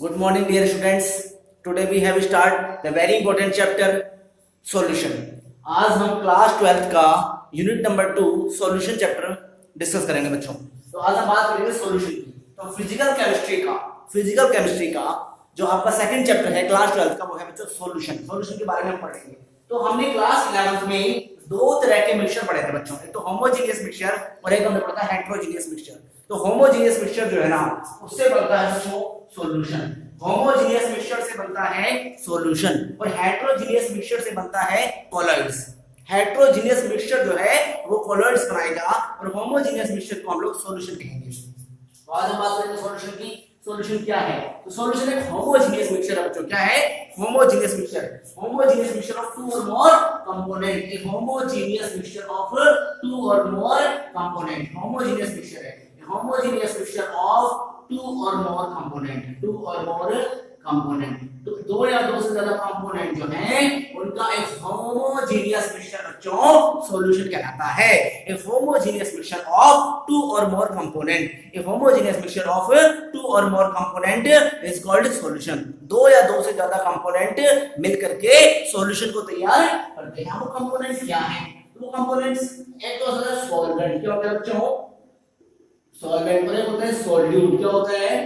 Good morning, dear students. Today we have start the very important chapter solution. आज हम class 12th का unit number 2 solution chapter discuss करेंगे बच्चों। तो आज हम बात करेंगे सॉल्यूशन की। तो फिजिकल केमिस्ट्री का जो आपका सेकंड चैप्टर है क्लास 12th का वो है बच्चों सॉल्यूशन। सॉल्यूशन के बारे में हम पढ़ेंगे। तो हमने क्लास 11th में दो तरह के मिक्सचर पढ़े थे बच्चों, एक तो होमोजेनियस मिक्सचर और एक हमने पढ़ा था हेटेरोजेनियस मिक्सचर। तो होमोजेनियस मिक्सचर जो है ना उससे बनता है बच्चों सॉल्यूशन, होमोजेनियस मिक्सचर से बनता है सॉल्यूशन और हेटेरोजेनियस मिक्सचर से बनता है कॉलॉइड्स। हेटेरोजेनियस मिक्सचर जो है वो कॉलॉइड्स बनाएगा और होमोजेनियस मिक्सचर को हम लोग सॉल्यूशन कहेंगे। तो आज हम बात करेंगे सॉल्यूशन की। सॉल्यूशन क्या है? तो सॉल्यूशन एक होमोजेनियस मिक्सचर है बच्चों। क्या है? Homogeneous mixture. Homogeneous mixture of two or more component. A homogeneous mixture of two or more component homogeneous mixture है। Homogeneous mixture of two or more component, to or more component. तो दो या दो से ज्यादा कंपोनेंट जो है उनका एक होमोजेनियस मिक्सचर बच्चों सॉल्यूशन कहलाता है। A homogeneous mixture of two or more component, a homogeneous mixture of two or more component is called solution. दो या दो से ज्यादा कंपोनेंट मिलकर के सॉल्यूशन को तैयार करते हैं। वो कंपोनेंट क्या है? वो कंपोनेंट्स एक तो होता है सॉल्वेंट। क्या होता है बच्चों? सॉल्वेंट। और एक होता है सॉल्यूट। क्या होता है?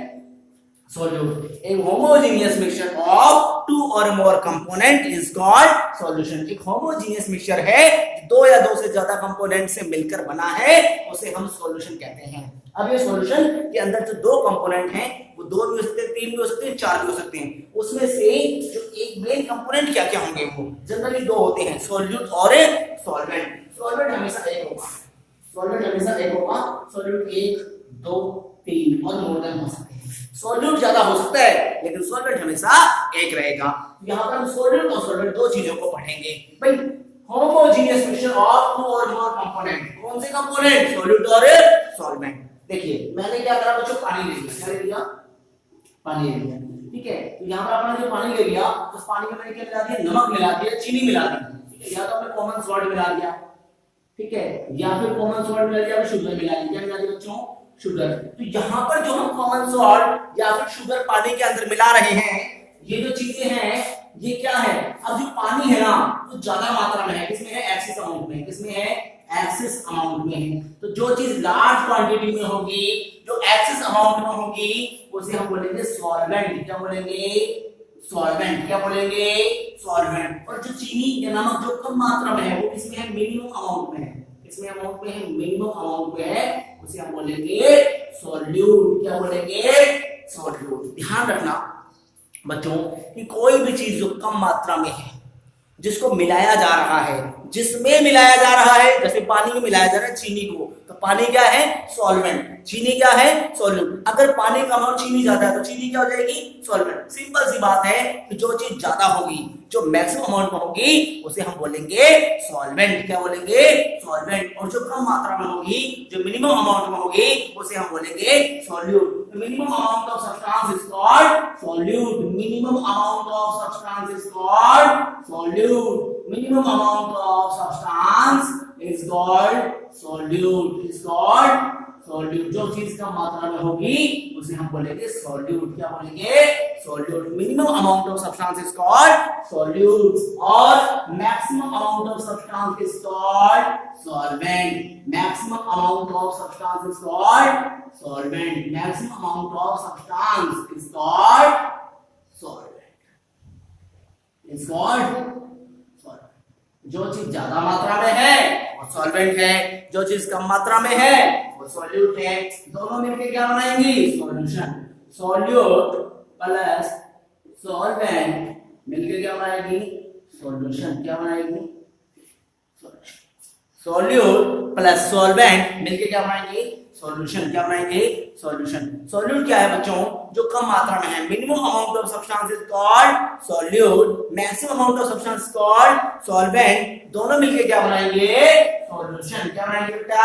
सॉल्यूट। एक homogeneous mixture of two or more component is called solution. एक होमोजेनियस मिक्सचर है दो या दो से ज्यादा कंपोनेंट से मिलकर बना है, उसे हम सॉल्यूशन कहते हैं। अब ये सॉल्यूशन के अंदर जो दो कंपोनेंट हैं वो दो भी हो सकते हैं, तीन भी हो सकते हैं, चार भी हो सकते हैं। उसमें से जो एक मेन कंपोनेंट क्या क्या होंगे? वो जनरली दो होते हैं, सॉल्यूट और सॉल्वेंट। सॉल्वेंट हमेशा एक होगा, सॉल्वेंट हमेशा एक होगा। सॉल्यूट एक, दो, तीन और मोर देन हो सकते हैं। सॉल्यूट ज्यादा हो सकता है लेकिन सॉल्वेंट हमेशा एक रहेगा। यहाँ पर हम सॉल्यूट और सॉल्वेंट दो चीजों को पढ़ेंगे भाई। Homogeneous mixture of two or more component, कौन से कंपोनेंट? सॉल्यूट और सॉल्वेंट। देखिए मैंने क्या करा बच्चों, पानी ले लिया। क्या ले लिया? पानी ले लिया। ठीक है, तो यहाँ पर आपने जो पानी ले लिया उस पानी में मैंने क्या मिला दिया? नमक मिला दिया, चीनी मिला दी। ठीक है, या तो आपने कॉमन सॉल्ट मिला दिया, ठीक है, या फिर कॉमन सॉल्ट मिला दिया, शुगर मिला दिया। क्या मिला दिया बच्चों? शुगर। तो यहाँ पर जो हम कॉमन सॉल्ट या फिर शुगर पानी के अंदर मिला रहे हैं, ये जो चीजें हैं ये क्या है? अब जो पानी है ना वो ज्यादा मात्रा में है। किसमें है? एक्सेस अमाउंट में। किसमें है? एक्सेस अमाउंट में है। तो जो चीज लार्ज क्वांटिटी में होगी, जो एक्सेस अमाउंट में होगी, उसे हम बोलेंगे सॉल्वेंट। क्या बोलेंगे? सॉल्वेंट। क्या बोलेंगे? सॉल्वेंट। और जो चीनी या नमक जो कम मात्रा में है वो किसमें है? मिनिमम अमाउंट में है। किसमें अमाउंट में है? मिनिमम अमाउंट में है, उसे हम बोलेंगे सॉल्यूट। क्या बोलेंगे? सॉल्यूट। ध्यान रखना बच्चों कि कोई भी चीज जो कम मात्रा में है, जिसको मिलाया जा रहा है, जिसमें मिलाया जा रहा है, जैसे पानी में मिलाया जा रहा है चीनी को, तो पानी क्या है? सॉल्वेंट। चीनी क्या है? सॉल्यूट। अगर पानी कम और चीनी ज्यादा है तो चीनी क्या हो जाएगी? सॉल्वेंट। सिंपल सी बात है कि जो चीज ज्यादा होगी, जो मैक्सिमम अमाउंट में होगी, उसे हम बोलेंगे सॉल्वेंट। क्या बोलेंगे? सॉल्वेंट। और जो कम मात्रा में होगी, जो मिनिमम अमाउंट में होगी, उसे हम बोलेंगे solute. Minimum amount of substance is called solute. Minimum amount of substance is called solute. minimum amount of substance is called solute, is called solute। जो चीज कम मात्रा में होगी उसे हम बोलेंगे solute। क्या बोलेंगे? solute। minimum amount of substance is called solute और maximum amount of substance is called solvent। maximum amount of substance is called solvent। maximum amount of substance is called solvent, is called। जो चीज ज्यादा मात्रा में है वो solvent है, जो चीज कम मात्रा में है वो सॉल्यूट है। दोनों मिलकर क्या बनाएंगी? सॉल्यूशन। सॉल्यूट प्लस सॉल्वेंट मिलकर क्या बनाएगी? सॉल्यूशन। क्या बनाएगी? सॉल्यूट प्लस सॉल्वेंट मिलकर क्या बनाएंगे? सॉल्यूशन। क्या बनाएंगे? सॉल्यूशन। सॉल्यूट क्या है बच्चों? जो कम मात्रा में है। Minimum amount of substance is called solute, maximum amount of substance called solvent. दोनों मिलके क्या बनाएंगे? सॉल्यूशन। क्या बनाएंगे बेटा?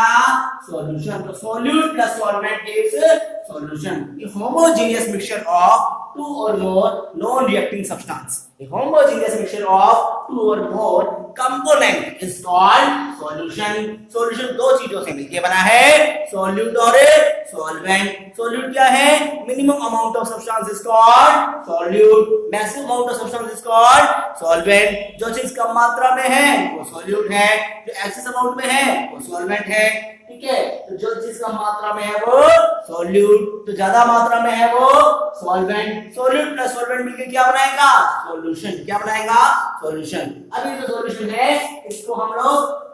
सॉल्यूशन। तो solute plus solvent gives solution. A homogeneous mixture of two or more non-reacting substance. A homogeneous mixture of two or more component is called solution. Solution दो चीजों से मिलके बना है, solute और सॉल्वेंट। सॉल्यूट क्या है? Minimum amount of substance is called solute, maximum amount of substance is called solvent. जो चीज कम मात्रा में है वो सॉल्यूट है, जो एक्सेस अमाउंट में है वो सॉल्वेंट है, ठीक है। तो जो चीज कम मात्रा में है वो सॉल्यूट, तो ज्यादा मात्रा में है वो सॉल्वेंट। सॉल्यूट प्लस सॉल्वेंट मिलकर क्या बनाएगा? सॉल्यूशन। क्या बनाएगा? सॉल्यूशन। अभी जो सॉल्यूशन है इसको हम लोग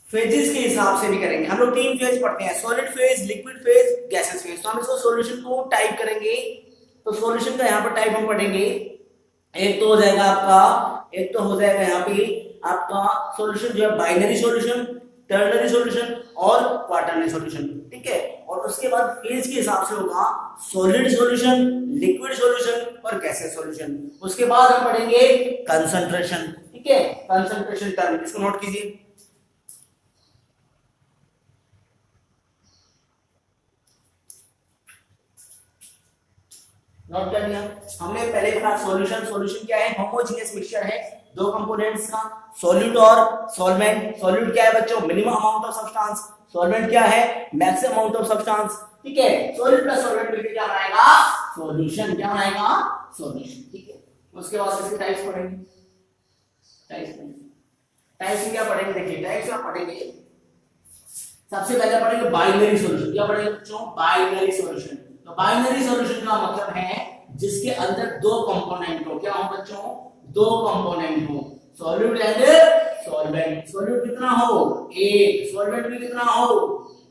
फेजेस के हिसाब से भी करेंगे। हम लोग 3 फेज पढ़ते हैं, solid phase, liquid phase, gases phase. तो हम इसको सॉल्यूशन को टाइप करेंगे। तो सॉल्यूशन का यहाँ पर टाइप हम पढ़ेंगे। एक तो हो जाएगा आपका, एक तो हो जाएगा यहाँ पे आपका सॉल्यूशन जो है बाइनरी सॉल्यूशन, टर्नरी सॉल्यूशन और क्वार्टरनरी सॉल्यूशन, ठीक है। और उसके बाद फेज के हिसाब से होगा सॉलिड सॉल्यूशन, लिक्विड सॉल्यूशन और गैसेस सॉल्यूशन। उसके बाद हम पढ़ेंगे कंसंट्रेशन, ठीक है। कंसंट्रेशन टर्म, इसको नोट कीजिए। नोट कर लिया हमने। पहले पढ़ा सॉल्यूशन। सॉल्यूशन क्या है? होमोजेनियस मिक्सचर है दो कंपोनेंट्स का, सॉल्यूट और सॉल्वेंट। सॉल्यूट क्या है बच्चों? Minimum amount of substance. Solvent क्या है? मैक्सिमम अमाउंट ऑफ सब्सटेंस, ठीक है। सॉल्यूट प्लस सॉल्वेंट मिलकर क्या बनाएगा? सॉल्यूशन। क्या बनाएगा? सॉल्यूशन, ठीक है। उसके बाद इसके टाइप्स पढ़ेंगे। टाइप्स क्या पढ़ेंगे? देखिए टाइप्स क्या पढ़ेंगे। सबसे पहले पढ़ेंगे बाइनरी सॉल्यूशन। क्या पढ़ेंगे बच्चों? Binary solution. तो बाइनरी सॉल्यूशन का मतलब है जिसके अंदर दो कंपोनेंट हो। क्या हो बच्चों? दो कंपोनेंट हो, सॉल्यूट एंड सॉल्वेंट। सॉल्यूट कितना हो? एक। सॉल्वेंट भी कितना हो?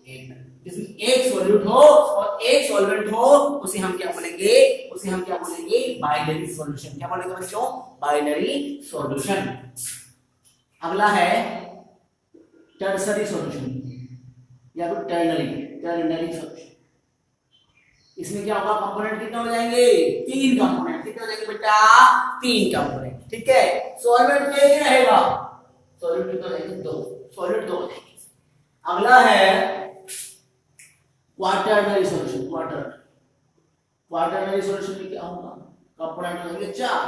एक। जिसमें एक सॉल्यूट हो और एक सॉल्वेंट हो उसे हम क्या बोलेंगे? उसे हम क्या बोलेंगे? Binary solution. क्या बोलेंगे बच्चों? Binary solution. अगला है टर्सरी सॉल्यूशन या फिर टर्नरी सॉल्यूशन। इसमें क्या होगा? कंपोनेंट कितने हो जाएंगे? 3 कंपोनेंट। कितने हो जाएंगे बेटा? 3 कंपोनेंट, ठीक है। सॉल्वेंट में ही रहेगा, सॉल्यूट कितने हो जाएंगे? 2। सॉल्यूट 2 हो जाएंगे। अगला है क्वार्टरनरी सॉल्यूशन। क्वार्टरनरी सॉल्यूशन में क्या होगा? कंपोनेंट हो जाएंगे 4,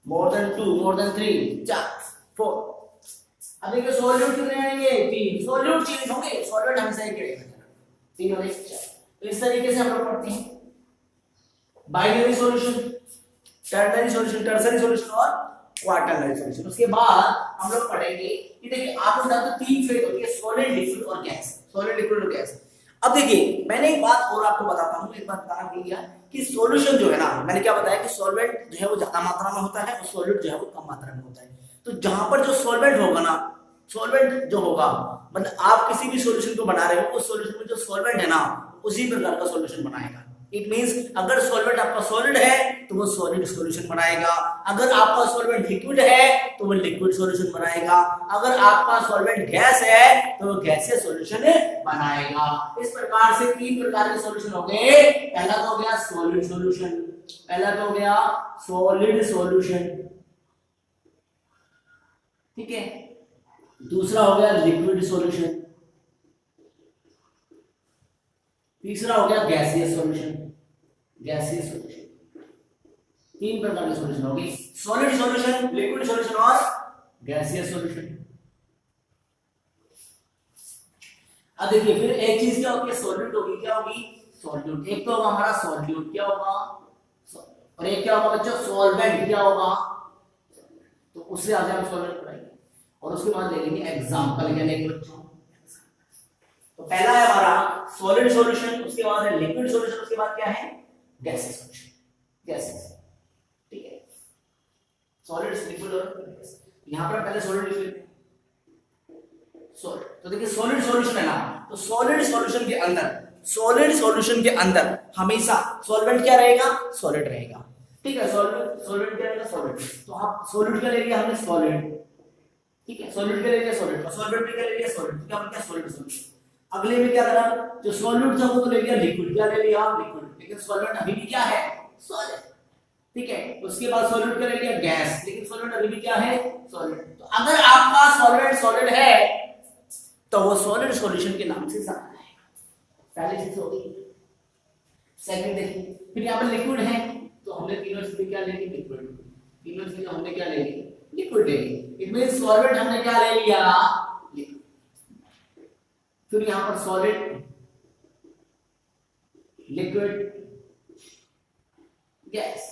मोर देन 2, मोर देन 3, 4। अब देखिए सॉल्यूट कितने आएंगे? 3। सॉल्यूट चेंज होंगे, सॉल्वेंट हमेशा एक रहेगा। 3 हो गए 4। तो इस तरीके से हम लोग पढ़ते हैं binary solution, ternary solution, tertiary solution और क्वार्टरनरी सॉल्यूशन। उसके बाद हम लोग पढ़ेंगे कि देखिए आपको बताता 3 फेज होती है, सॉलिड, लिक्विड और गैस। सॉलिड, लिक्विड और गैस। अब देखिए मैंने एक बात और आपको बताता हूं, एक बात बताना भूल गया कि सॉल्यूशन जो है ना, मैंने क्या बताया कि सॉल्वेंट जो है वो ज्यादा मात्रा में होता है और सॉल्यूट जो है वो कम मात्रा में होता है। तो जहां पर जो सॉल्वेंट होगा ना, सॉल्वेंट जो होगा मतलब आप किसी भी सॉल्यूशन को बना रहे हो उस सॉल्यूशन में जो सॉल्वेंट है ना उसी प्रकार का सॉल्यूशन बनाएगा। इट मींस अगर सॉल्वेंट आपका सॉलिड है तो वो सॉलिड सॉल्यूशन बनाएगा, अगर आपका सॉल्वेंट लिक्विड है तो वो लिक्विड सॉल्यूशन बनाएगा, अगर आपका सॉल्वेंट गैस है तो वो गैसीय सॉल्यूशन बनाएगा। इस प्रकार से 3 प्रकार के सॉल्यूशन हो गए। पहला तो हो गया सॉलिड सॉल्यूशन, पहला तो हो गया सॉलिड सॉल्यूशन, ठीक है। दूसरा हो गया लिक्विड सॉल्यूशन, तीसरा हो गया गैसीय सॉल्यूशन। 3 प्रकार के सॉल्यूशन हो गए, सॉलिड सॉल्यूशन, लिक्विड सॉल्यूशन और गैसीय सॉल्यूशन। अब देखिए फिर एक चीज क्या होगी? सॉल्यूट होगी। क्या होगी? सॉल्यूट। एक तो होगा हमारा सॉल्यूट, क्या होगा? और एक क्या होगा बच्चों? सॉल्वेंट। क्या होगा? तो उससे आगे हम सॉल्वेंट पढ़ाएंगे और उसके बाद ले लेंगे एग्जांपल क्या लेंगे बच्चों। तो पहला है हमारा सॉलिड सॉल्यूशन, उसके बाद है लिक्विड सॉल्यूशन, उसके बाद क्या है? गैसीय सॉल्यूशन। गैसेस, ठीक है। सॉलिड, लिक्विड और गैस। यहां पर पहले सॉलिड लिख लेते हैं। सॉलिड, तो देखिए सॉलिड सॉल्यूशन है ना, तो सॉलिड सॉल्यूशन के अंदर हमेशा सॉल्वेंट क्या रहेगा? सॉलिड रहेगा, ठीक है। सॉल्वेंट क्या रहेगा? सॉलिड। तो आप सॉलिड क्या ले लिया हमने? सॉलिड, ठीक है। सॉलिड क्या ले लिया? सॉलिड। और सॉल्वेंट क्या ले लिया? सॉलिड। क्या बनता है? Solid solution. अगले में क्या करा? जो सॉल्यूट था वो तो ले लिया लिक्विड। क्या ले लिया? लिक्विड। लेकिन सॉल्वेंट अभी भी क्या है? सॉलिड, ठीक है। उसके बाद सॉल्यूट क्या ले लिया? गैस। लेकिन सॉल्वेंट अभी भी क्या है? सॉलिड। तो अगर आपका सॉल्वेंट सॉलिड है तो वो सॉलिड सॉल्यूशन के नाम से जाना है। पहली चीज होगी। सेकंड देखिए, फिर यहाँ पर लिक्विड है तो हमने तीनों चीजें क्या ले ली? लिक्विड। तीनों चीजें हमने क्या ले ली? लिक्विड ले ली। इट मींस सॉल्वेंट हमने क्या ले लिया? लिक्विड। फिर यहाँ पर solid, liquid gas,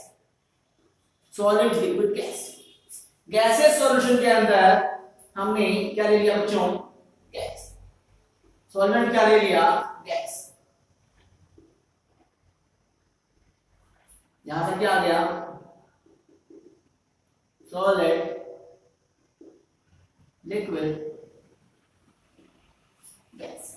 solid liquid gas. Gases solution के अंदर हमने क्या ले लिया बच्चों? गैस। सॉल्वेंट क्या ले लिया? गैस। यहां से क्या आ गया? Solid liquid gas.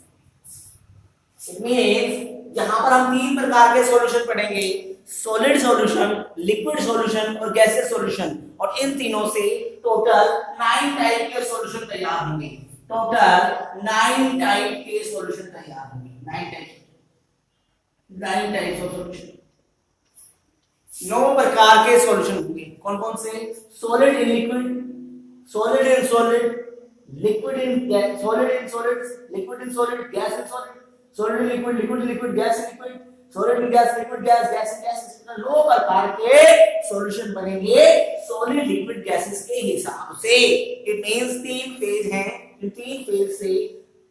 It means यहां पर हम तीन प्रकार के सॉल्यूशन पढ़ेंगे, सॉलिड सॉल्यूशन, लिक्विड सॉल्यूशन और गैसेस सॉल्यूशन। और इन तीनों से टोटल 9 टाइप के सॉल्यूशन तैयार होंगे। टोटल 9 टाइप के सॉल्यूशन तैयार होंगे। 9 टाइप्स ऑफ सॉल्यूशन, 9 प्रकार के सॉल्यूशन होंगे। कौन कौन से? Solid in liquid, solid in solid, liquid in gas, solid in solids, liquid in solid, gas in solid, solid in liquid, liquid in liquid, gas in liquid, solid in gas, liquid gas, gas in gas. 9 प्रकार के solution बनेंगे solid liquid gases के हिसाब से। It means 3 phase हैं, इन 3 phase से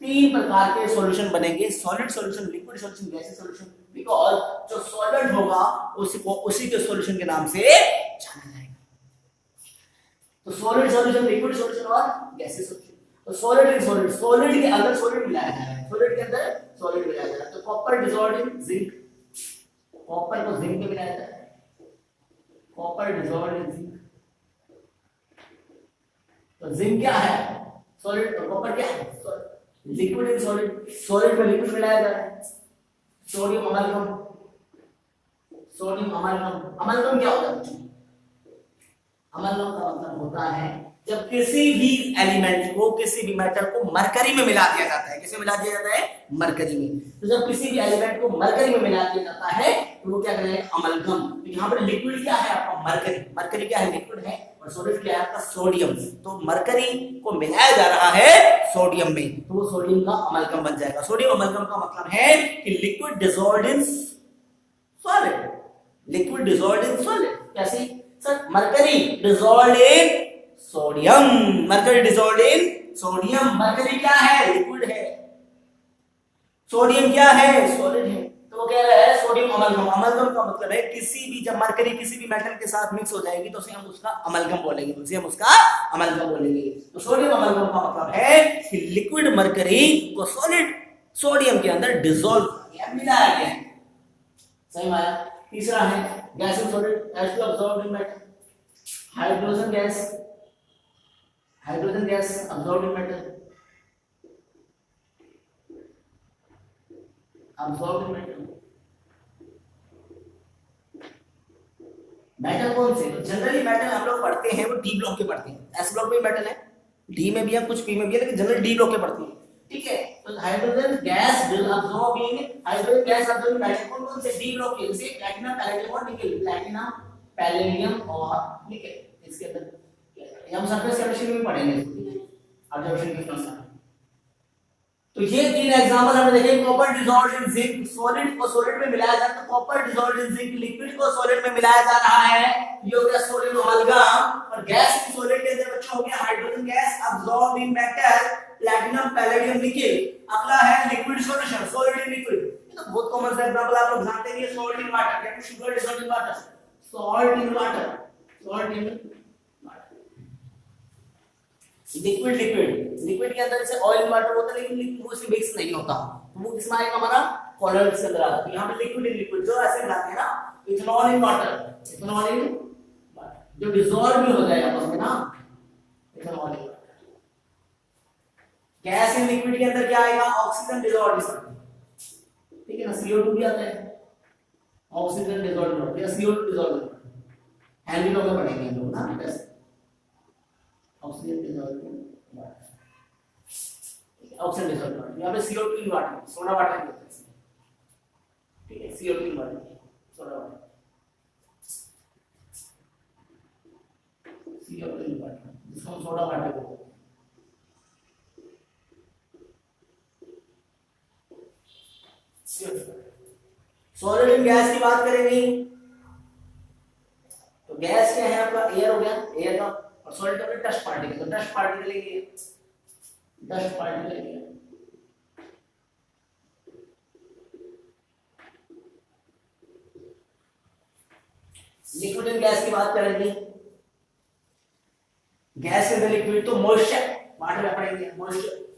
3 प्रकार के सॉल्यूशन बनेंगे, solid solution, liquid solution, gases solution. Because जो सॉलिड होगा उसी के सॉल्यूशन के नाम से जाना जाएगा। तो सॉलिड सॉल्यूशन, लिक्विड सॉल्यूशन और गैसेस सॉल्यूशन। तो सॉलिड इन सॉलिड, सॉलिड के अंदर सॉलिड मिलाया जा रहा है, सॉलिड के अंदर सॉलिड मिलाया जा रहा है। तो कॉपर डिसॉल्व्ड इन जिंक, कॉपर को जिंक में मिलाया जाता है, कॉपर डिसॉल्व्ड इन जिंक। तो जिंक क्या है? सॉलिड। और कॉपर क्या है? Solid. Liquid in solid, solid में लिक्विड मिलाया जा रहा है, sodium amalgam, sodium amalgam. Amalgam क्या होता है? अमलगम का मतलब होता है जब किसी भी एलिमेंट को, किसी भी मेटल को मरकरी में मिला दिया जाता है। किसे मिला दिया जाता है? मरकरी में। तो जब किसी भी एलिमेंट को मरकरी में मिला दिया जाता है तो वो क्या कहते हैं? अमलगम। तो यहाँ पर लिक्विड क्या है आपका? मरकरी। मरकरी क्या है? लिक्विड है। और सॉलिड क्या है आपका? सोडियम। तो मरकरी को मिलाया जा रहा है सोडियम में, तो वो सोडियम का अमलगम बन जाएगा। सोडियम अमलगम का मतलब है कि liquid dissolved in solid, liquid dissolved in solid. कैसे sir? Mercury dissolved in sodium, mercury dissolved in sodium. Mercury क्या है? लिक्विड है। सोडियम क्या है? सॉलिड है। तो वो कह रहा है सोडियम अमलगम। अमलगम का मतलब है किसी भी, जब मरकरी किसी भी मेटल के साथ मिक्स हो जाएगी तो उसे हम उसका अमलगम बोलेंगे, उसे हम उसका अमलगम बोलेंगे। तो सोडियम अमलगम का मतलब है कि लिक्विड मरकरी को सॉलिड सोडियम के अंदर डिसॉल्व किया, मिलाया गया। सही माना। तीसरा है gas in solid, H2 absorbed in metal, hydrogen gas, hydrogen gas absorbed in metal, absorbed in metal. Metal कौन से? तो जनरली मेटल हम लोग पढ़ते हैं वो डी ब्लॉक के पढ़ते हैं। एस ब्लॉक में मेटल है, डी में भी है, कुछ पी में भी है, लेकिन जनरली डी ब्लॉक के पढ़ते हैं। ठीक है। तो hydrogen gas will absorb in, hydrogen gas absorb in metal कौन से? डी ब्लॉक के, जैसे प्लैटिनम, पैलेडियम और निकल। प्लैटिनम, पैलेडियम और निकल। इसके अंदर हम सरफेस केमिस्ट्री में पढ़ेंगे, ठीक है, ऑब्जर्वेशन के अनुसार। तो ये 3 एग्जांपल हमने देखे। कॉपर डिसॉल्व्ड इन जिंक, सॉलिड को सॉलिड में मिलाया जाता है। कॉपर डिसॉल्व्ड इन जिंक, लिक्विड को सॉलिड में मिलाया जा रहा है, ये हो गया सोडियम अमलगम। और गैस इन सॉलिड के अंदर बच्चों हो गया हाइड्रोजन गैस अब्सॉर्ब्ड इन मेटल, प्लैटिनम, पैलेडियम, निकल। अगला है liquid solution, solid in liquid. ये तो बहुत कॉमन सा एग्जांपल आप लोग जानते हैं, सॉल्ट इन वाटर, या sugar dissolved in water, salt in water, salt in water. Liquid, liquid के अंदर से ऑयल वाटर होता है, लेकिन वो उसमें मिक्स नहीं होता, तो वो किसमें आएगा? हमारा कॉलर के अंदर आता है। यहाँ पे लिक्विड इन लिक्विड जो ऐसे मिलाते हैं ना, ethanol in water, ethanol in water, जो डिसॉल्व भी हो जाएगा आपस में ना, ethanol in water. Gas in liquid के अंदर क्या आएगा? ऑक्सीजन डिसॉल्व, ठीक है ना, CO2 भी आता है, ऑक्सीजन डिसॉल्व या CO2 डिसॉल्व। हेल्दी लोग पढ़ेंगे हम लोग ना, बस oxygen dissolve water, oxygen dissolve water. यहाँ पे CO2 in water, soda water भी होता है, ठीक है, CO2 in water, soda water, CO2 in water, जिसको हम सोडा वाटर बोलते हैं। सॉलिड इन गैस की बात करेंगे तो गैस क्या है आपका? एयर हो गया, एयर का। और सॉलिड का डस्ट पार्टिकल, तो डस्ट पार्टिकल लेंगे, डस्ट पार्टिकल लेंगे। लिक्विड एंड गैस की बात करेंगे, गैस के अंदर लिक्विड तो मॉइस्चर वाटर में पढ़ेंगे, मॉइस्चर।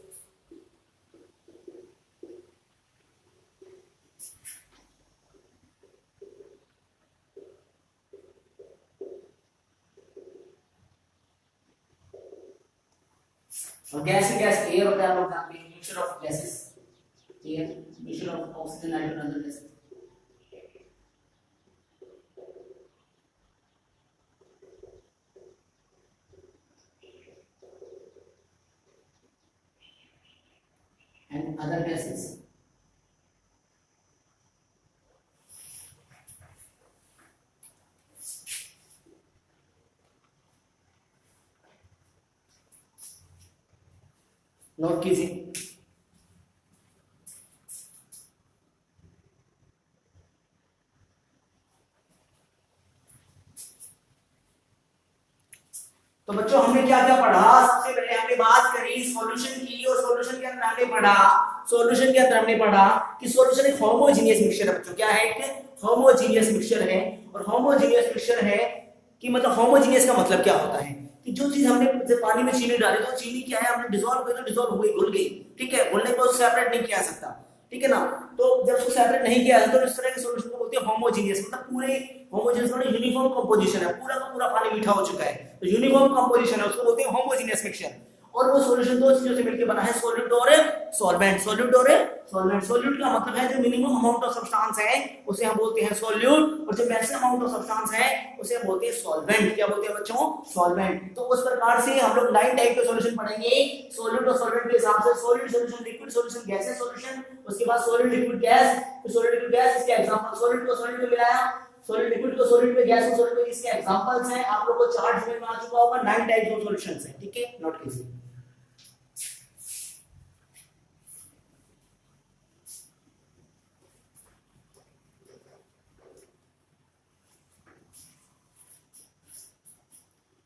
और गैस एयर होता है, आप लोग जानते हैं, mixture of gases, air mixture of oxygen nitrogen other gases. and other gases. Note कीजिए। तो बच्चों हमने क्या क्या पढ़ा, सबसे पहले हमने बात करी सॉल्यूशन की, और सॉल्यूशन के अंदर हमने पढ़ा, सॉल्यूशन के अंदर हमने पढ़ा कि सॉल्यूशन एक होमोजीनियस मिक्सचर है बच्चों। क्या है? एक होमोजीनियस मिक्सचर है। और होमोजीनियस मिक्सचर है कि मतलब होमोजीनियस का मतलब क्या होता है कि जो चीज हमने पानी में चीनी डाली तो चीनी क्या है, हमने डिसॉल्व कर, तो डिसॉल्व हो गई, घुल गई, ठीक है, घुलने को सेपरेट नहीं किया जा सकता, ठीक है ना। तो जब उसको सेपरेट नहीं किया जाता तो इस तरह के सॉल्यूशन को बोलते हैं होमोजीनियस, मतलब पूरे होमोजीनियस मतलब यूनिफॉर्म कंपोजिशन है, पूरा का पूरा पानी मीठा हो चुका है, तो यूनिफॉर्म कंपोजिशन है, उसको बोलते हैं होमोजीनियस मिक्सचर। और वो सॉल्यूशन दो चीजों से मिलकर बना है, सॉल्यूट और सॉल्वेंट। सॉल्यूट और सॉल्वेंट, सॉल्यूट का मतलब है जो मिनिमम अमाउंट ऑफ सब्सटेंस है उसे हम बोलते हैं सॉल्यूट, और जो मैक्सिमम अमाउंट ऑफ सब्सटेंस है उसे हम बोलते हैं सॉल्वेंट। क्या बोलते हैं बच्चों? सॉल्वेंट। तो उस प्रकार से हम लोग 9 टाइप के सॉल्यूशन पढ़ेंगे सॉल्यूट और सॉल्वेंट के हिसाब से, solid solution, liquid solution, gases solution, उसके बाद सॉलिड लिक्विड गैस, तो सॉलिड लिक्विड गैस इसके एग्जांपल, सॉलिड को सॉलिड में मिलाया, सॉलिड लिक्विड को सॉलिड में, गैस को सॉलिड में, इसके एग्जांपल्स हैं। आप लोगों को चार्ट समझ में आ चुका होगा, 9 टाइप्स ऑफ सॉल्यूशंस हैं, ठीक है, नोट कीजिए।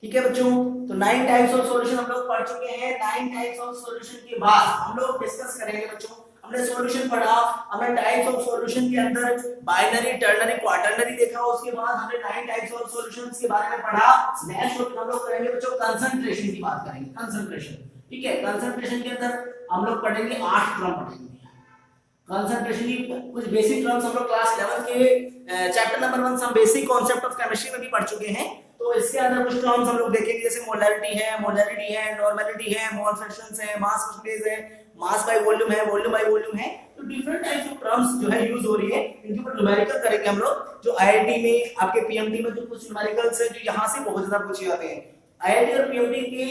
ठीक है बच्चों, तो 9 टाइप्स ऑफ सॉल्यूशन हम लोग पढ़ चुके हैं। 9 टाइप्स ऑफ सॉल्यूशन के बाद हम लोग डिस्कस करेंगे बच्चों, हमने सॉल्यूशन पढ़ा, हमने टाइप्स ऑफ सॉल्यूशन के अंदर बाइनरी, टर्नरी, क्वाटरनरी देखा, उसके बाद हमने 9 टाइप्स ऑफ सॉल्यूशंस के बारे में पढ़ा। नेक्स्ट टॉपिक हम लोग करेंगे बच्चों कंसंट्रेशन की बात करेंगे, कंसंट्रेशन, ठीक है। कंसंट्रेशन के अंदर हम लोग पढ़ेंगे 8 टर्म पढ़ेंगे। कंसंट्रेशन की कुछ बेसिक टर्म्स हम लोग क्लास 11 के chapter number 1 some basic concept of chemistry में भी पढ़ चुके हैं। तो इसके अंदर कुछ टर्म्स हम लोग देखेंगे, जैसे मोलैरिटी है, नॉर्मेलिटी है, मोल फ्रैक्शंस है, मास परसेंटेज है, मास बाय वॉल्यूम है, वॉल्यूम बाय वॉल्यूम है। तो डिफरेंट टाइप्स ऑफ टर्म्स जो है यूज हो रही है, इनके ऊपर न्यूमेरिकल करेंगे हम लोग। जो आईआईटी में, आपके पीएमटी में जो कुछ न्यूमेरिकल्स है जो यहां से बहुत ज्यादा पूछे जाते हैं, आईआईटी और पीएमटी की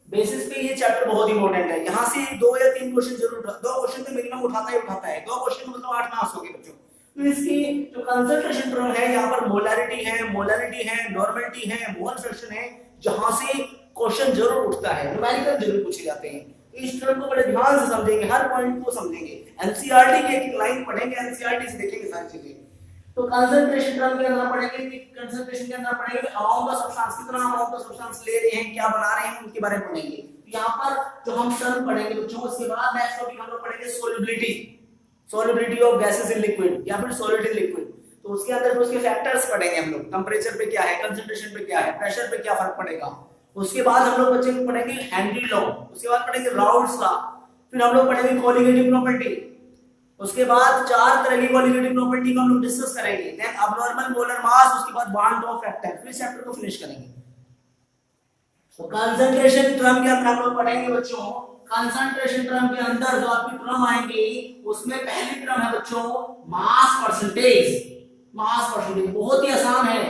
बेसिस पे ये चैप्टर बहुत इंपॉर्टेंट है। यहां से 2 या 3 क्वेश्चन जरूर, 2 क्वेश्चन तो मिनिमम उठाता है, 2 क्वेश्चन मतलब 8 मार्क्स हो गए बच्चों। तो इसकी जो कंसंट्रेशन टर्म है, यहाँ पर मोलैरिटी है, नॉर्मेलिटी है, मोल फ्रैक्शन है, जहां से क्वेश्चन जरूर उठता है, न्यूमेरिकल जरूर पूछे जाते हैं। इस टर्म को बड़े ध्यान से समझेंगे, हर पॉइंट को समझेंगे, एनसीईआरटी की एक लाइन पढ़ेंगे, एनसीईआरटी से देखेंगे सारी चीजें। तो कंसंट्रेशन टर्म के अंदर पढ़ेंगे कि कंसंट्रेशन के अंदर पढ़ेंगे अमाउंट ऑफ सब्सटेंस, कितना अमाउंट ऑफ सब्सटेंस ले रहे हैं, क्या बना रहे हैं, उनके बारे में पढ़ेंगे। यहाँ पर जो हम टर्म पढ़ेंगे बच्चों, उसके बाद नेक्स्ट टॉपिक हम लोग पढ़ेंगे solubility, solubility of gases in liquid या फिर सॉलिड इन लिक्विड। तो उसके अंदर उसके फैक्टर्स पढ़ेंगे हम लोग, टेंपरेचर पे क्या है, कंसंट्रेशन पे क्या है, प्रेशर पे क्या फर्क पड़ेगा। उसके बाद हम लोग बच्चे को पढ़ेंगे हेनरी लॉ, उसके बाद पढ़ेंगे राउल्ट्स लॉ, फिर हम लोग पढ़ेंगे कोलिगेटिव प्रॉपर्टी। उसके बाद 4 तरह की कोलिगेटिव प्रॉपर्टी को हम लोग डिस्कस करेंगे। देन अबनॉर्मल मोलर मास, उसके बाद बॉन्ड ऑफ फैक्टर, फिर चैप्टर को फिनिश करेंगे। तो कंसंट्रेशन टर्म के अंदर हम लोग पढ़ेंगे बच्चों, कंसंट्रेशन टर्म के अंदर जो आपकी टर्म आएंगे उसमें पहली टर्म है बच्चों मास परसेंटेज। मास परसेंटेज बहुत ही आसान है,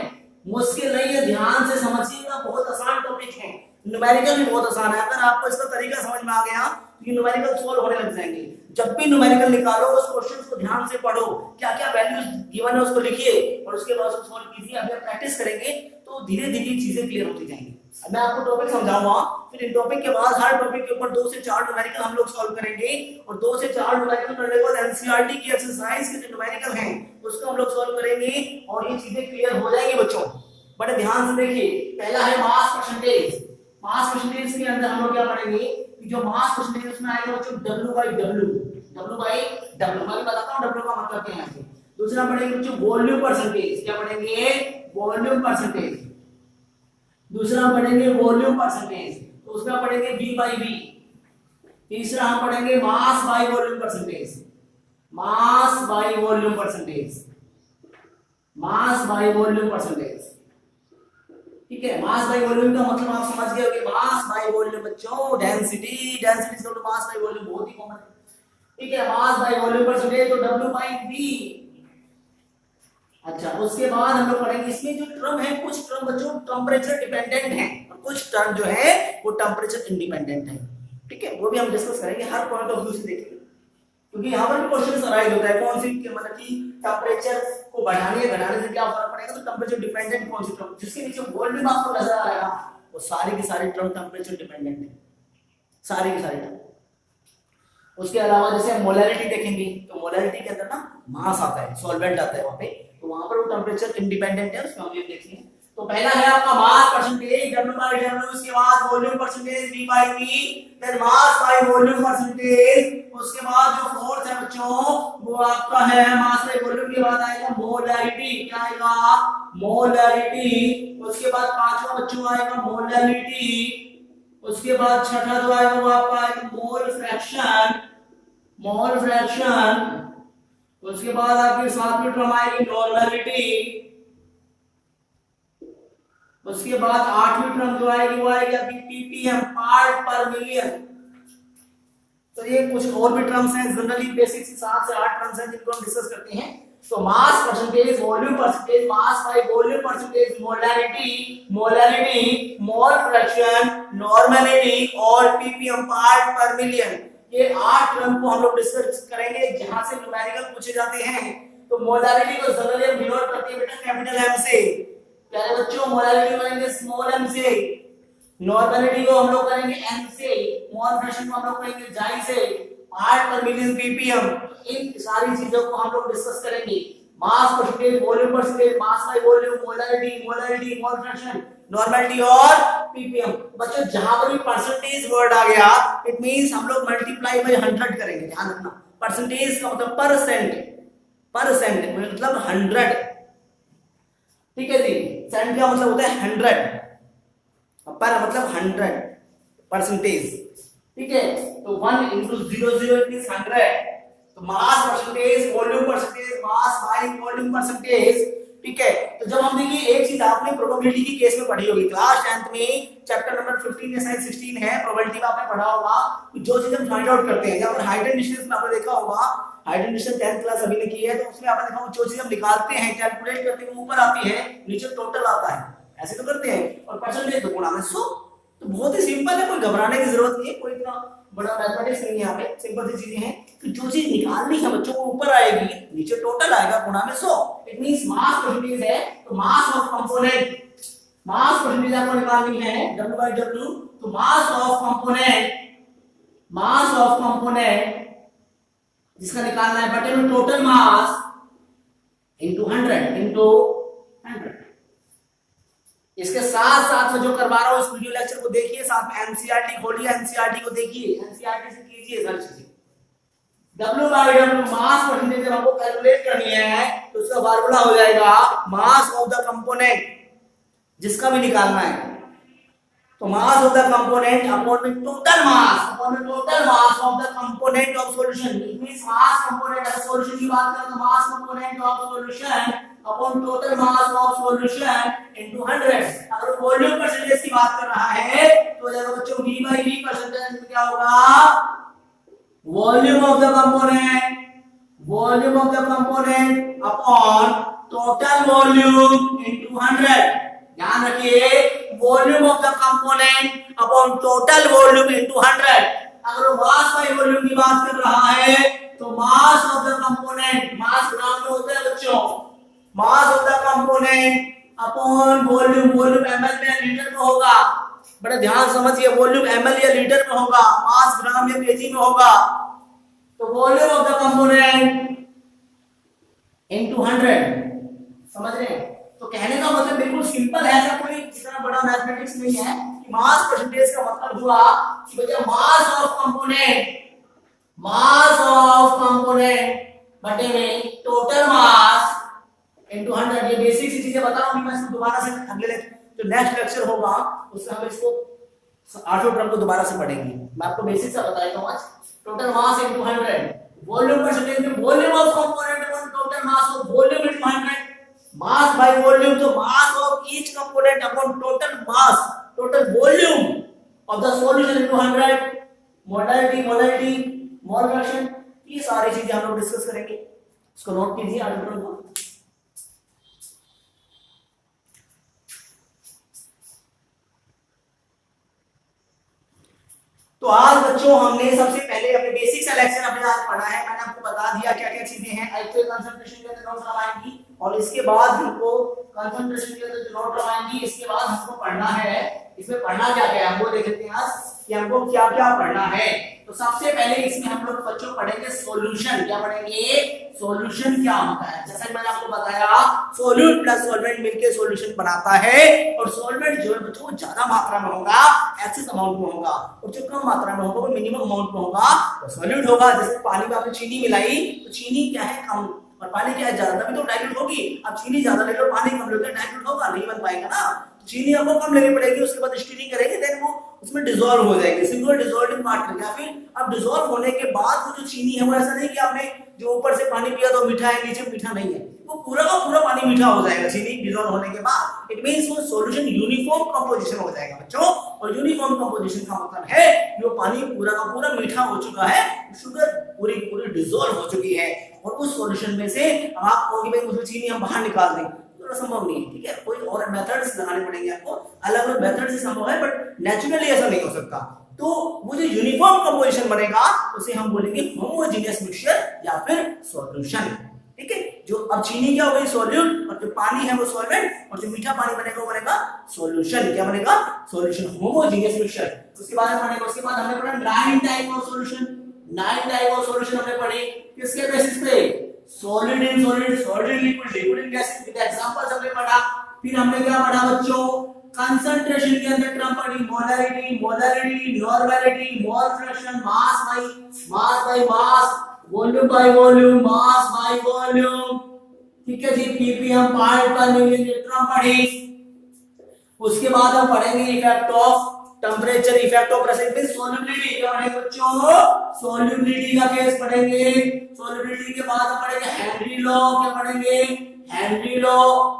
मुश्किल नहीं है, ध्यान से समझिएगा, बहुत आसान टॉपिक है। न्यूमेरिकल भी बहुत आसान है, अगर आपको इसका तरीका समझ में आ गया तो न्यूमेरिकल सॉल्व होने लग जाएंगे। जब भी न्यूमेरिकल निकालो उस क्वेश्चन को ध्यान से पढ़ो, क्या क्या वैल्यूज गिवन है उसको लिखिए और उसके बाद उसको सॉल्व कीजिए। अभी आप प्रैक्टिस करेंगे तो धीरे धीरे चीजें क्लियर होती जाएंगी। अब मैं आपको टॉपिक समझाऊंगा, फिर इन टॉपिक के बाद हर टॉपिक के ऊपर 2 से 4 न्यूमेरिकल हम लोग सॉल्व करेंगे, और 2 से 4 न्यूमेरिकल करने के बाद एनसीईआरटी की एक्सरसाइज के जो न्यूमेरिकल हैं उसको हम लोग सॉल्व करेंगे और ये चीजें क्लियर हो जाएंगी बच्चों। बड़े ध्यान से देखिए, पहला है मास परसेंटेज। मास परसेंटेज के अंदर हम लोग क्या पढ़ेंगे कि जो मास परसेंटेज उसमें आएगा बच्चों W/W मैं भी बताता हूं W का मतलब क्या है। दूसरा पढ़ेंगे बच्चों वॉल्यूम परसेंटेज, क्या पढ़ेंगे वॉल्यूम परसेंटेज, दूसरा हम पढ़ेंगे वॉल्यूम परसेंटेज, तो उसमें हम पढ़ेंगे V बाई V, तीसरा हम पढ़ेंगे मास by volume percentage, mass by volume percentage, mass by volume percentage. ठीक है, मास बाई वॉल्यूम का मतलब आप समझ गए होंगे, मास बाई वॉल्यूम बच्चों, density, density is equal to mass by volume, बहुत ही कॉमन है। ठीक है, मास बाई वॉल्यूम परसेंटेज तो W बाई V। अच्छा, उसके बाद हम लोग पढ़ेंगे इसमें जो टर्म है, कुछ टर्म बच्चों टेम्परेचर डिपेंडेंट है और कुछ टर्म जो है वो टेम्परेचर इंडिपेंडेंट है। ठीक है, वो भी हम डिस्कस करेंगे, हर पॉइंट ऑफ व्यू से देखेंगे, क्योंकि यहाँ पर भी क्वेश्चन अराइज होता है कौन सी मतलब कि टेम्परेचर को बढ़ाने या घटाने से क्या फर्क पड़ेगा, तो टेम्परेचर डिपेंडेंट कौन सी टर्म, जिसके नीचे वॉल्यूम आपको नजर आ रहा है वो सारी की सारी टर्म टेम्परेचर डिपेंडेंट है, सारी की सारी टर्म। उसके अलावा जैसे हम मोलैरिटी देखेंगे तो मोलैरिटी के अंदर ना मास आता है, सॉल्वेंट आता है वहां पे, तो वहां पर वो टेम्परेचर इंडिपेंडेंट है, उसमें हम ये देखेंगे। तो पहला है आपका mass percentage W by W, उसके बाद volume percentage V by V, फिर मास बाय वॉल्यूम परसेंटेज, उसके बाद जो फोर्थ है बच्चों वो आपका है मास बाय वॉल्यूम के बाद आएगा मोलैरिटी, क्या आएगा मोलैरिटी, उसके बाद पांचवा बच्चों आएगा मोलैरिटी, उसके बाद छठा जो आएगा वो आपका आएगा मोल फ्रैक्शन, मोल फ्रैक्शन, उसके बाद आपके सातवीं टर्म आएगी नॉर्मलिटी, उसके बाद आठवीं टर्म जो आएगी वो आएगी आपकी ppm पार्ट पर मिलियन। तो ये कुछ और भी टर्म्स हैं, जनरली बेसिक 7 से 8 टर्म्स हैं जिनको हम डिस्कस करते हैं। तो mass percentage, volume percentage, mass by volume percentage, molarity, molarity, mole fraction, normality और ppm पार्ट पर मिलियन, ये 8 टर्म को हम लोग डिस्कस करेंगे जहां से न्यूमेरिकल पूछे जाते हैं। तो मोलैरिटी को जनरली हम डिनोट करते हैं बेटा कैपिटल M से, प्यारे बच्चों मोलैरिटी करेंगे स्मॉल m से, नॉर्मलिटी को हम लोग करेंगे n से, मोल फ्रैक्शन को हम लोग करेंगे जाई से, पार्ट पर मिलियन ppm, इन सारी चीजों को हम लोग डिस्कस करेंगे। Mass percentage, volume percentage, mass by volume, molarity, molarity, mole fraction, normality और ppm। बच्चों जहां पर भी परसेंटेज वर्ड आ गया इट मींस हम लोग मल्टीप्लाई बाय 100 करेंगे, ध्यान रखना। परसेंटेज का मतलब परसेंट, परसेंट मतलब 100, ठीक है जी, सेंट का मतलब होता है 100, पर मतलब 100 परसेंटेज, ठीक है। तो 1 into 00 इट मींस 100। तो mass percentage, volume percentage, mass by volume percentage, ठीक है। तो जब हम देखिए एक चीज आपने प्रोबेबिलिटी की केस में पढ़ी होगी क्लास 10th में, चैप्टर नंबर 15 या 16 है, प्रोबेबिलिटी में आपने पढ़ा होगा कि जो चीज हम फाइंड आउट करते हैं, या फिर हाइट एंड डिस्टेंस में आपने देखा होगा, height and distance 10th class अभी ने की है, तो उसमें आपने देखा होगा जो चीज हम निकालते हैं, कैलकुलेट करते हैं, ऊपर आती है, नीचे टोटल आता है, ऐसे तो करते हैं। और परसेंटेज तो गुणा में 100, तो बहुत ही सिंपल है, कोई घबराने की जरूरत नहीं है, कोई इतना बड़ा मैथमेटिक्स नहीं है, यहाँ पे सिंपल सी चीजें हैं कि जो चीज निकालनी है बच्चों को ऊपर आएगी, नीचे टोटल आएगा, गुणा में 100। इट मींस मास परसेंटेज है, तो mass of component, mass percentage आपको निकालनी है W बाय W, तो mass of component, mass of component जिसका निकालना है बटे में टोटल मास इनटू 100। इसके साथ साथ में जो करवा रहा हूं इस वीडियो लेक्चर को देखिए, साथ में एनसीईआरटी खोलिए, एनसीईआरटी को देखिए, एनसीईआरटी से कीजिए सारी चीजें। W by W mass percentage जब आपको कैलकुलेट करनी है तो उसका फार्मूला हो जाएगा मास ऑफ द कंपोनेंट, जिसका भी निकालना है, तो mass of the component upon में टोटल मास, अपॉन में total mass of the component of solution. It means mass component of solution की बात करें तो mass component of solution upon total mass of solution into 100। अगर volume percentage की बात कर रहा है तो जब बच्चों V बाय V परसेंटेज में क्या होगा, volume of the component, volume of the component upon total volume into 100। ध्यान रखिए, volume of the component upon total volume into 100। अगर मास बाय वॉल्यूम की बात कर रहा है तो मास ऑफ द कंपोनेंट, मास ग्राम में होता है बच्चों, मास of the component upon volume, volume ml में लीटर में होगा, बड़ा ध्यान समझिए, वॉल्यूम ml या लीटर में होगा, मास ग्राम या केजी में होगा। तो volume of the component into 100, समझ रहे हैं। तो कहने का मतलब बिल्कुल सिंपल है, ऐसा कोई इतना बड़ा मैथमेटिक्स नहीं है कि मास परसेंटेज का मतलब हुआ कि भैया mass of component, mass of component बटे में टोटल मास इनटू 100। ये बेसिक सी चीजें चीजें बता रहा हूं मैं इसको दोबारा से अगले जो नेक्स्ट लेक्चर होगा उसमें हम इसको आठों टर्म को दोबारा से पढ़ेंगे। मैं आपको बेसिक सा बताता हूं आज। Total mass into 100, volume percentage में volume of component one total mass of volume into 100, mass by volume, तो mass of each component upon total mass, total volume of the solution into 100, molarity mole fraction, ये सारी चीजें हम लोग discuss करेंगे। इसको note कीजिए आर्टिकल को। तो आज बच्चों हमने सबसे पहले अपने बेसिक सिलेक्शन अपने आज पढ़ा है। मैंने आपको बता दिया क्या क्या चीजें हैं। एक्चुअल कंसंट्रेशन के अंदर नोट लगाएंगी और इसके बाद हमको कंसंट्रेशन के अंदर जो नोट लगाएंगी इसके बाद हमको पढ़ना है। इसमें पढ़ना क्या क्या है हमको देख लेते हैं आज कि हमको क्या क्या पढ़ना है। तो सबसे पहले इसमें हम लोग बच्चों पढ़ेंगे सॉल्यूशन। क्या पढ़ेंगे? सॉल्यूशन क्या होता है। जैसा कि मैंने आपको बताया सॉल्यूट प्लस सॉल्वेंट मिलके सॉल्यूशन बनाता है और सॉल्वेंट जो है बच्चों ज्यादा मात्रा में होगा, एक्सेस अमाउंट में होगा, और जो कम मात्रा में होगा वो मिनिमम अमाउंट में होगा वो सॉल्यूट होगा। जैसे पानी में आपने चीनी मिलाई तो चीनी क्या है कम और पानी क्या है ज्यादा, तभी तो डाइल्यूट होगी। अब चीनी ज्यादा ले लो पानी कम लो तो डाइल्यूट होगा नहीं बन पाएगा ना। चीनी आपको कम लेनी पड़ेगी, उसके बाद स्टीरिंग करेंगे देन वो उसमें डिसॉल्व हो जाएगी, सिंगल डिसॉल्विंग पार्ट। या फिर अब डिसॉल्व होने के बाद वो जो चीनी है वो ऐसा नहीं कि आपने जो ऊपर से पानी पिया तो मीठा है नीचे मीठा नहीं है, वो पूरा का पूरा पानी मीठा हो जाएगा चीनी डिसॉल्व होने के बाद। इट मींस वो सॉल्यूशन यूनिफॉर्म कंपोजिशन हो जाएगा बच्चों। और यूनिफॉर्म कंपोजिशन का मतलब है कि वो पानी पूरा का पूरा मीठा हो चुका है, शुगर पूरी पूरी डिसॉल्व हो चुकी है। और उस सॉल्यूशन में से आप कहोगे भाई उसमें चीनी हम बाहर निकाल दें, संभव नहीं है। ठीक है, कोई और मेथड्स लगाने पड़ेंगे आपको, अलग अलग मेथड से संभव है बट नेचुरली ऐसा नहीं हो सकता। तो वो जो यूनिफॉर्म कंपोजिशन बनेगा उसे हम बोलेंगे होमोजेनियस मिक्सचर या फिर सॉल्यूशन। ठीक है, जो अब चीनी क्या हो गई सॉल्यूट और जो पानी है वो सॉल्वेंट और जो मीठा पानी बनेगा वो बनेगा सॉल्यूशन। क्या बनेगा? Solution, homogeneous mixture. उसके बाद में बनेगा, उसके बाद हमने पढ़ा 9 type of solution. 9 type of solution हमने पढ़े किसके बेसिस पे? Solid in solid, solid in liquid, liquid in gases, with examples हमने पढ़ा। फिर हमने क्या पढ़ा बच्चों? कंसंट्रेशन के अंदर टर्म पढ़ी molarity, normality, mole fraction, mass by mass, volume by volume, mass by volume. ठीक है जी, पीपीएम पार्ट पर मिलियन ये टर्म पढ़ी। उसके बाद हम पढ़ेंगे effect of temperature, effect of pressure पे सॉल्युबिलिटी। क्या पढ़ेंगे बच्चों? सॉल्युबिलिटी का केस पढ़ेंगे। सॉल्युबिलिटी के बाद हम पढ़ेंगे हेनरी लॉ। क्या पढ़ेंगे? Henry law.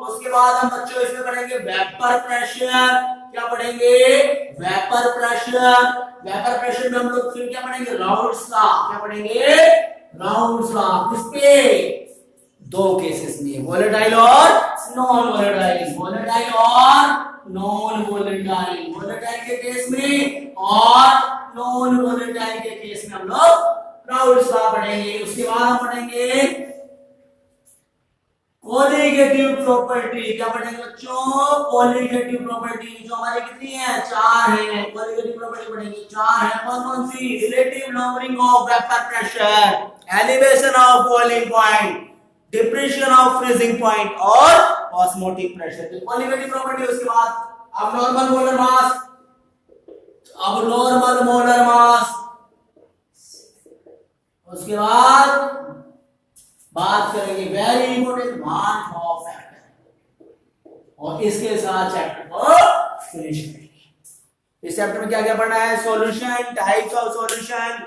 उसके बाद हम बच्चों इसमें पढ़ेंगे वेपर प्रेशर। क्या पढ़ेंगे? Vapour pressure. वेपर प्रेशर में हम लोग फिर क्या पढ़ेंगे? Raoult's law. क्या पढ़ेंगे? Raoult's law. किस पे? दो केसेस में, वोलेटाइल और नॉन वोलेटाइल, वोलेटाइल और नॉन वोलेटाइल, वोलेटाइल के केस में और नॉन वोलेटाइल के केस में हम लोग राउल्ट्स लॉ पढ़ेंगे। उसके बाद हम पढ़ेंगे कोलिगेटिव प्रॉपर्टी। क्या पढ़ेंगे बच्चों? कोलिगेटिव प्रॉपर्टी, जो हमारी कितनी है? 4 है। कोलिगेटिव प्रॉपर्टी पढ़ेंगे 4 है। कौन कौन सी? Relative lowering of vapour pressure, elevation of boiling point, depression of freezing point और ऑस्मोटिक प्रेशर। Colligative property. उसके बाद abnormal molar mass, abnormal molar mass. उसके बाद बात करेंगे very important van't Hoff factor और इसके साथ चैप्टर को फिनिश करेंगे। इस चैप्टर में क्या क्या पढ़ना है? Solution, types of solution,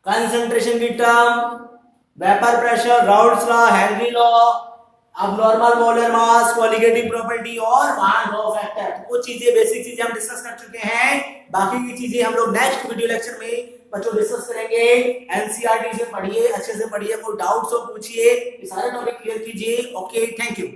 concentration की term, vapour pressure, Raoult's law, Henry law, abnormal molar mass, colligative property और मान ऑफ फैक्टर। वो चीजें बेसिक चीजें हम डिस्कस कर चुके हैं। बाकी की चीजें हम लोग नेक्स्ट वीडियो लेक्चर में बच्चों डिस्कस करेंगे। एनसीईआरटी से पढ़िए, अच्छे से पढ़िए, कोई डाउट्स हो पूछिए, ये सारे टॉपिक क्लियर कीजिए। Okay, thank you.